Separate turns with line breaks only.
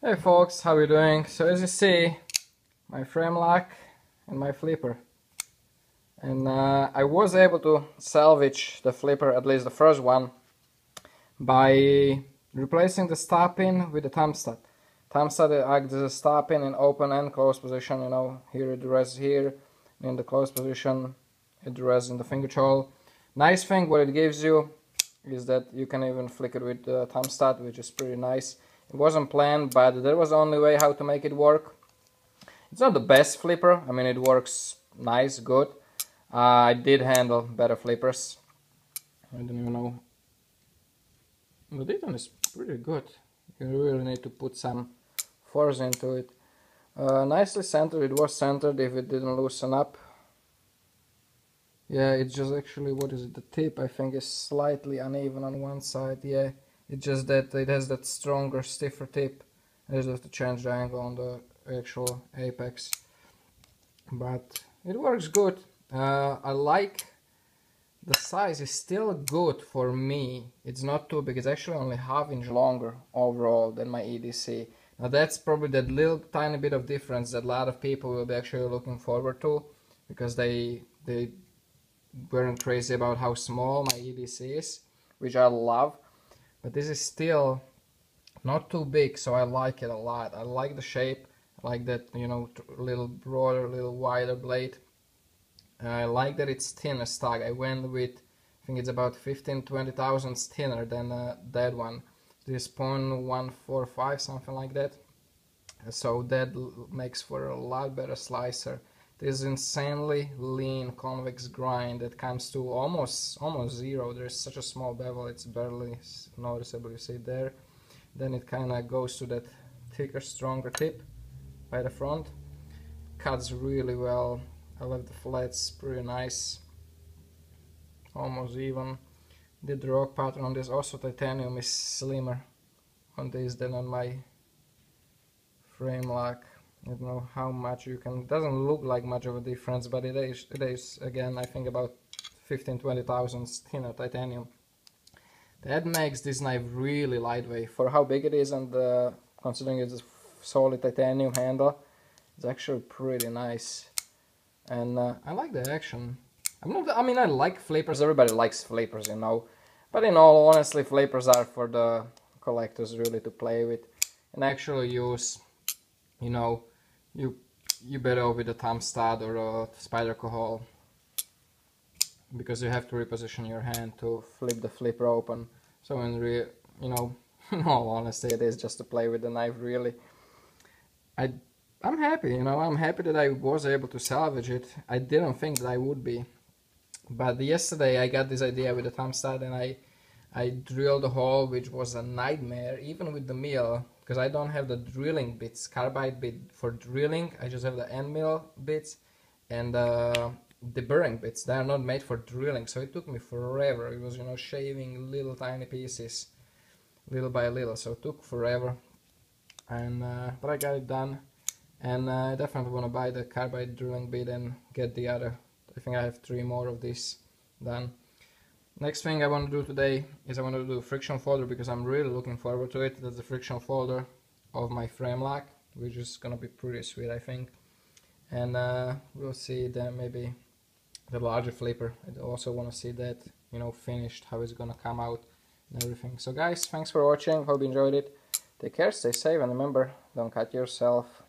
Hey folks, how are you doing? So as you see, my frame lock and my flipper. And I was able to salvage the flipper, at least the first one, by replacing the stop pin with the thumb stud. Thumb stud acts as a stop pin in open and closed position, here it rests here, in the closed position it rests in the finger choil. Nice thing what it gives you is that you can even flick it with the thumb stud, which is pretty nice. It wasn't planned, but there was the only way how to make it work. It's not the best flipper, I mean it works nice, good. I did handle better flippers. I don't even know. But this one is pretty good. You really need to put some force into it. Nicely centered, it was centered if it didn't loosen up. Yeah, it's just actually, what is it, the tip I think is slightly uneven on one side, yeah. It's just that it has that stronger, stiffer tip. I just have to change the angle on the actual apex. But it works good. I like the size is still good for me. It's not too big. It's actually only ½ inch longer overall than my EDC. Now that's probably that little tiny bit of difference that a lot of people will be actually looking forward to, because they weren't crazy about how small my EDC is, which I love. But this is still not too big, so I like it a lot. I like the shape. I like that, little broader, little wider blade. I like that it's thinner stock. I went with, I think it's about 15-20 thousandths thinner than that one. This 0.145, something like that. So that makes for a lot better slicer. This insanely lean convex grind that comes to almost zero. There's such a small bevel, it's barely noticeable, you see there. Then it kind of goes to that thicker, stronger tip by the front. Cuts really well. I love the flats, pretty nice. Almost even. Did the rock pattern on this. Also titanium is slimmer on this than on my Framelock. I don't know how much you can, it doesn't look like much of a difference, but it is again, I think about 15-20 thousandths thinner titanium. That makes this knife really lightweight for how big it is, and considering it's a solid titanium handle, it's actually pretty nice. And I like the action. I like flippers, everybody likes flippers, but in all honesty, flippers are for the collectors really to play with and actually use. You better with a thumb stud or a spider cohol, because you have to reposition your hand to flip the flipper open. So in all honesty, it is just to play with the knife really. I'm happy, I'm happy that I was able to salvage it. I didn't think that I would be. But yesterday I got this idea with the thumb stud, and I drilled a hole, which was a nightmare, even with the mill, because I don't have the drilling bits, carbide bit for drilling. I just have the end mill bits and the burring bits. They are not made for drilling, so it took me forever. It was, shaving little tiny pieces, little by little, so it took forever. And but I got it done, and I definitely want to buy the carbide drilling bit and get the other. I think I have 3 more of these done. Next thing I want to do today is I want to do a friction folder, because I'm really looking forward to it. That's the friction folder of my Framelock, which is gonna be pretty sweet, I think. And we'll see then maybe the larger flipper. I also want to see that, finished, how it's gonna come out and everything. So guys, thanks for watching. Hope you enjoyed it. Take care, stay safe, and remember, don't cut yourself.